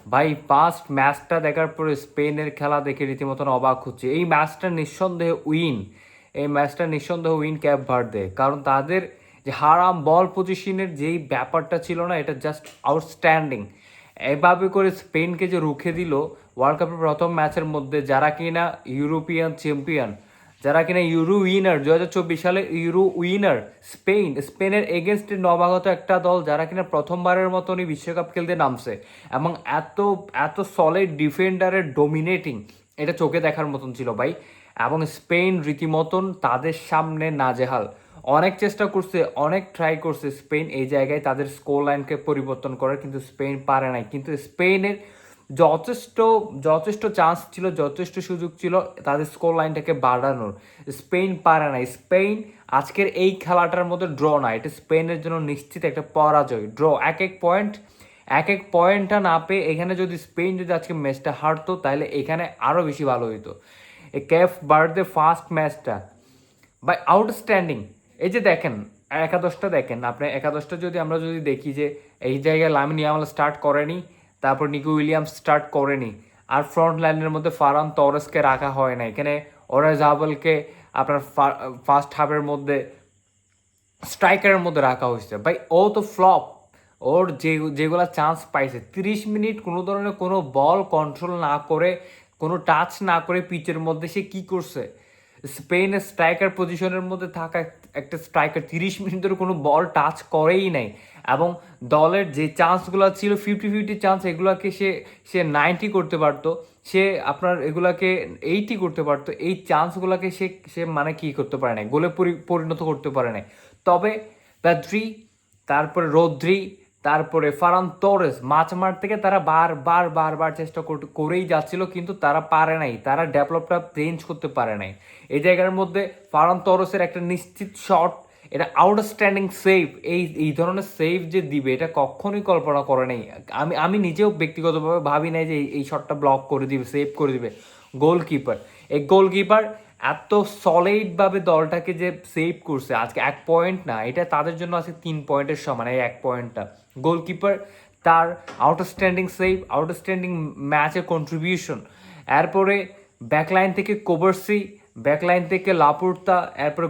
ভাই ফার্স্ট ম্যাচটা দেখার পরে স্পেনের খেলা দেখে রীতিমতন অবাক হচ্ছে। এই ম্যাচটা নিঃসন্দেহে উইন, এই ম্যাচটা নিঃসন্দেহে উইন ক্যাপ ভার্দে, কারণ তাদের যে হারাম বল পজিশনের যেই ব্যাপারটা ছিল না, এটা জাস্ট আউটস্ট্যান্ডিং। এভাবে করে স্পেনকে যে রুখে দিল ওয়ার্ল্ড কাপের প্রথম ম্যাচের মধ্যে, যারা কিনা ইউরোপিয়ান চ্যাম্পিয়ন, যারা কিনা ইউরো উইনার 2024 সালে ইউরো উইনার স্পেনের এগেনস্টে নবাগত একটা দল, যারা কিনা প্রথমবারের মতনই বিশ্বকাপ খেলতে নামছে, এবং এত এত সলিড ডিফেন্ডারের ডোমিনেটিং, এটা চোখে দেখার মতন ছিল ভাই। এবং স্পেন রীতিমতন তাদের সামনে নাজেহাল। অনেক চেষ্টা করছে, অনেক ট্রাই করছে স্পেন এই জায়গায় তাদের স্কোর লাইনকে পরিবর্তন করার, কিন্তু স্পেন পারে নাই। কিন্তু স্পেনের যথেষ্ট যথেষ্ট চান্স ছিল, যথেষ্ট সুযোগ ছিল তাদের স্কোর লাইনটাকে বাড়ানোর, স্পেন পারে না। স্পেন আজকের এই খেলাটার মধ্যে ড্র না, এটা স্পেনের জন্য নিশ্চিত একটা পরাজয়। ড্র, এক এক পয়েন্টটা না পেয়ে এখানে যদি স্পেন যদি আজকে ম্যাচটা হারতো, তাহলে এখানে আরও বেশি ভালো হইতো। এই ক্যাপ বার্থডে ফার্স্ট ম্যাচটা বাই আউটস্ট্যান্ডিং। এই যে দেখেন একাদশটা, দেখেন আপনি একাদশটা যদি আমরা যদি দেখি যে এই জায়গায় লামিন ইয়ামাল স্টার্ট করেনি, তারপর নিকো উইলিয়ামস স্টার্ট করেনি, আর ফ্রন্ট লাইনের মধ্যে ফারান তরেসকে রাখা হয় না, এখানে ওরাজাবলকে আপনার ফার্স্ট হাফের মধ্যে স্ট্রাইকারের মধ্যে রাখা হয়েছে। ভাই ও তো ফ্লপ, ওর যেগুলা চান্স পাইছে 30 মিনিট কোনো ধরনের কোনো বল কন্ট্রোল না করে, কোনো টাচ না করে পিচের মধ্যে সে কি করছে। স্পেনের স্ট্রাইকার পজিশনের মধ্যে থাকা একটা স্ট্রাইকার 30 মিনিট ধরে কোনো বল টাচ করেই নাই, এবং দলের যে চান্সগুলো ছিল 50-50 চান্স, এগুলোকে সে সে 90 করতে পারতো, সে আপনার এগুলাকে 80 করতে পারতো। এই চান্সগুলোকে সে সে মানে কি করতে পারে নাই, গোলে পরিণত করতে পারে নাই। তবে পেদ্রি, তারপরে রদ্রি, তারপরে ফারান তোরেস মাঝমাঠ থেকে তারা বারবার চেষ্টা করেই যাচ্ছিল, কিন্তু তারা পারে নাই, তারা ডেভেলপটা চেঞ্জ করতে পারে নাই। এই জায়গার মধ্যে ফারান তোরেসের একটা নিশ্চিত শট, এটা আউটস্ট্যান্ডিং সেভ। এই ধরনের সেভ যে দিবে এটা কখনোই কল্পনা করে নাই। আমি নিজেও ব্যক্তিগতভাবে ভাবি নাই যে এই শটটা ব্লক করে দিবে, সেভ করে দিবে গোলকিপার। এই গোলকিপার এত সলিডভাবে দলটাকে যে সেভ করছে, আজকে 1 পয়েন্ট না, এটা তাদের জন্য আজকে 3 পয়েন্টের সমান। এই 1 পয়েন্টটা গোলকিপার তার আউটস্ট্যান্ডিং সেভ, আউটস্ট্যান্ডিং ম্যাচের কন্ট্রিবিউশন। এরপরে ব্যাকলাইন থেকে কোবার্সি, ব্যাকলাইন থেকে লাপুর্তা, এরপরে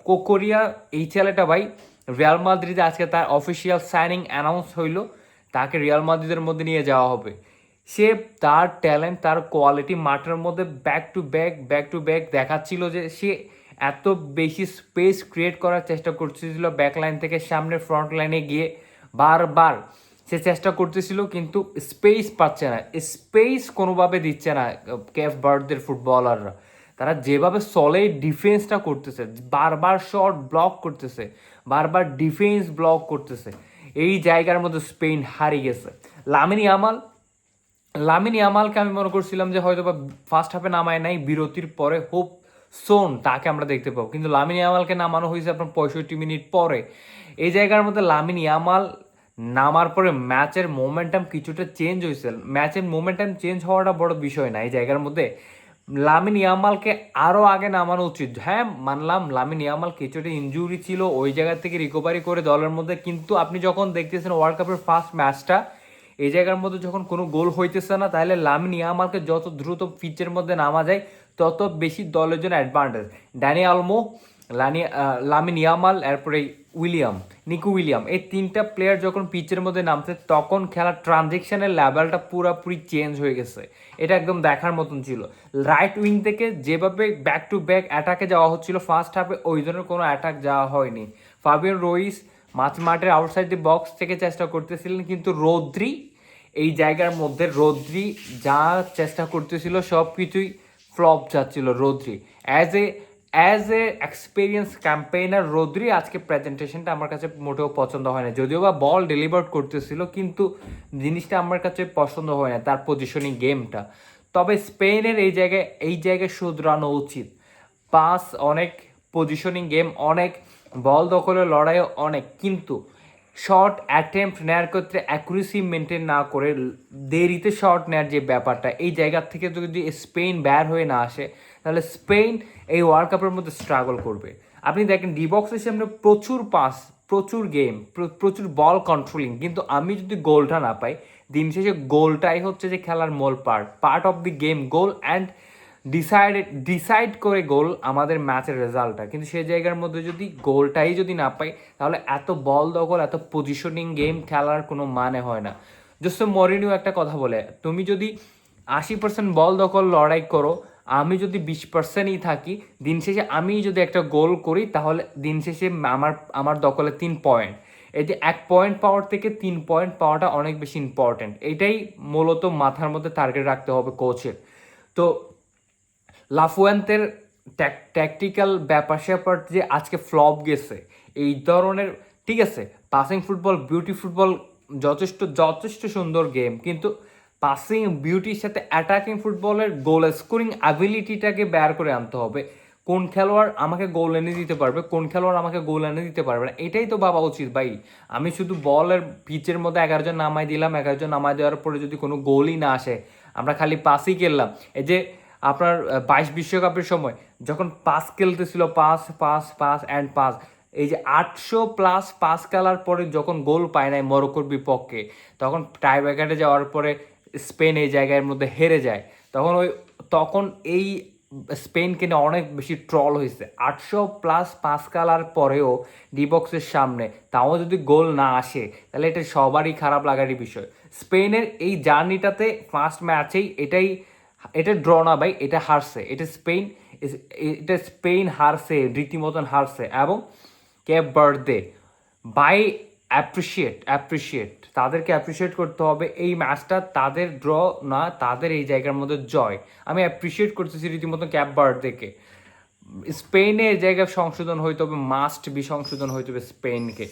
কোকোরিয়া এই ছেলেটা ভাই রিয়াল মাদ্রিদে আজকে তার অফিসিয়াল সাইনিং অ্যানাউন্স হইলো, তাকে রিয়াল মাদ্রিদের মধ্যে নিয়ে যাওয়া হবে। সে তার ট্যালেন্ট, তার কোয়ালিটি মাঠের মধ্যে ব্যাক টু ব্যাক দেখাচ্ছিল যে সে এত বেশি স্পেস ক্রিয়েট করার চেষ্টা করতেছিল ব্যাকলাইন থেকে সামনে ফ্রন্ট লাইনে গিয়ে, বারবার সে চেষ্টা করতেছিল, কিন্তু স্পেস পাচ্ছে না, স্পেস কোনোভাবে দিচ্ছে না ক্যাপ বার্ডদের ফুটবলাররা। তারা যেভাবে সলিড ডিফেন্সটা করতেছে, বারবার শট ব্লক করতেছে, বারবার ডিফেন্স ব্লক করতেছে, এই জায়গার মধ্যে স্পেন হারিয়ে গেছে। লামিন ইয়ামালকে আমি মনে করছিলাম যে হয়তো বা ফার্স্ট হাফে নামায় নাই, বিরতির পরে হোপ সোন তাকে আমরা দেখতে পাবো, কিন্তু লামিন ইয়ামালকে নামানো হয়েছে আপনার 65 মিনিট পরে। এই জায়গার মধ্যে লামিন ইয়ামাল নামার পরে ম্যাচের মোমেন্টাম কিছুটা চেঞ্জ হয়েছে। ম্যাচের মোমেন্টাম চেঞ্জ হওয়াটা বড় বিষয় না, এই জায়গার মধ্যে লামিন ইয়ামালকে আরও আগে নামানো উচিত। হ্যাঁ মানলাম লামিন ইয়ামাল কিছুটা ইনজুরি ছিল, ওই জায়গা থেকে রিকভারি করে দলের মধ্যে, কিন্তু আপনি যখন দেখতেছেন ওয়ার্ল্ড কাপের ফার্স্ট ম্যাচটা, এই জায়গার মধ্যে যখন কোনো গোল হইতেছে না, তাহলে লামিন ইয়ামালকে যত দ্রুত পিচের মধ্যে নামা যায় তত বেশি দলের জন্য অ্যাডভান্টেজ। ড্যানি আলমো, লামিন ইয়ামাল, এরপরে নিকো উইলিয়াম, এই 3টা প্লেয়ার যখন পিচের মধ্যে নামছে, তখন খেলার ট্রানজেকশনের লেভেলটা পুরোপুরি চেঞ্জ হয়ে গেছে। এটা একদম দেখার মতন ছিল। রাইট উইং থেকে যেভাবে ব্যাক টু ব্যাক অ্যাটাকে যাওয়া হচ্ছিল ফার্স্ট হাফে, ওই ধরনের কোনো অ্যাটাক যাওয়া হয়নি। ফাবিয়ান রুইস মাঠের আউটসাইড দি বক্স থেকে চেষ্টা করতেছিলেন, কিন্তু রদ্রি যা চেষ্টা করতেছিল সব কিছুই ফ্লপ যাচ্ছিল। Rodri as a experience campaigner, Rodri আজকে প্রেজেন্টেশনটা আমার কাছে মোটেও পছন্দ হয় না, যদিও বা বল ডেলিভার করতেছিল, কিন্তু জিনিসটা আমার কাছে পছন্দ হয় না তার পজিশনিং গেমটা। তবে স্পেনের এই জায়গায় শুধরানো উচিত। পাস অনেক, পজিশনিং গেম অনেক, বল দখলের লড়াইও অনেক, কিন্তু শর্ট অ্যাটেম্প্ট নেওয়ার ক্ষেত্রে অ্যাকুরেসি মেনটেন না করে দেরিতে শর্ট নেওয়ার যে ব্যাপারটা, এই জায়গা থেকে যদি স্পেন বের হয়ে না আসে, তাহলে স্পেন এই ওয়ার্ল্ড কাপের মধ্যে স্ট্রাগল করবে। আপনি দেখেন ডি বক্সের সামনে প্রচুর পাস, প্রচুর গেম, প্রচুর বল কন্ট্রোলিং, কিন্তু আমি যদি গোলটা না পাই, দিন শেষে গোলটাই হচ্ছে যে খেলার মূল part of the game goal, and decide করে গোল আমাদের ম্যাচের রেজাল্টটা। কিন্তু সেই জায়গার মধ্যে যদি গোলটাই যদি না পাই, তাহলে এত বল দখল, এত পজিশনিং গেম খেলার কোনো মানে হয় না। জোসে মরিনিও একটা কথা বলে, তুমি যদি 80% বল দখল লড়াই করো, আমি যদি 20%ই থাকি, দিন শেষে আমি যদি একটা গোল করি, তাহলে দিন শেষে আমার দখলে 3 পয়েন্ট। এই যে 1 পয়েন্ট পাওয়ার থেকে 3 পয়েন্ট পাওয়াটা অনেক বেশি ইম্পর্টেন্ট। এটাই মূলত মাথার মধ্যে টার্গেট রাখতে হবে কোচের। তো লাফুয়েন্তের ট্যাকটিক্যাল ব্যাপার স্যাপার যে আজকে ফ্লপ গেছে এই ধরনের, ঠিক আছে, পাসিং ফুটবল, বিউটি ফুটবল যথেষ্ট যথেষ্ট সুন্দর গেম, কিন্তু পাসিং বিউটির সাথে অ্যাটাকিং ফুটবলের গোল স্কোরিং অ্যাবিলিটিটাকে বের করে আনতে হবে। কোন খেলোয়াড় আমাকে গোল এনে দিতে পারবে, কোন খেলোয়াড় আমাকে গোল এনে দিতে পারবে না, এটাই তো ভাবা উচিত ভাই। আমি শুধু বলের পিচের মধ্যে 11 জন নামাই দিলাম, 11 জন নামাই দেওয়ার পরে যদি কোনো গোলই না আসে, আমরা খালি পাসই খেললাম। এই যে আপনার 22 বিশ্বকাপের সময় যখন পাস খেলতেছিল, pass pass pass and pass, এই যে 800+ পাস খেলার পরে যখন গোল পায় নাই মরক্কোর বিপক্ষে, তখন টাই ব্রেকারে যাওয়ার পরে স্পেন এই জায়গার মধ্যে হেরে যায়, তখন এই স্পেনকে নিয়ে অনেক বেশি ট্রল হয়েছে। 800+ পাস খেলার পরেও ডিবক্সের সামনে তাও যদি গোল না আসে, তাহলে এটা সবারই খারাপ লাগারই বিষয়। স্পেনের এই জার্নিটাতে ফার্স্ট ম্যাচেই এটা ড্র না ভাই, এটা হারছে, এটা স্পেন হারছে, রীতিমতন হারছে। এবং কেপ বার্থডে বাই অ্যাপ্রিসিয়েট তাদেরকে অ্যাপ্রিসিয়েট করতে হবে। এই ম্যাচটা তাদের ড্র না, তাদের এই জায়গার মধ্যে জয়। আমি অ্যাপ্রিসিয়েট করতেছি রীতিমতন ক্যাপ বার্থডেকে। স্পেনের জায়গায় সংশোধন হইতে হবে, মাস্ট বি সংশোধন হইতে হবে স্পেনকে।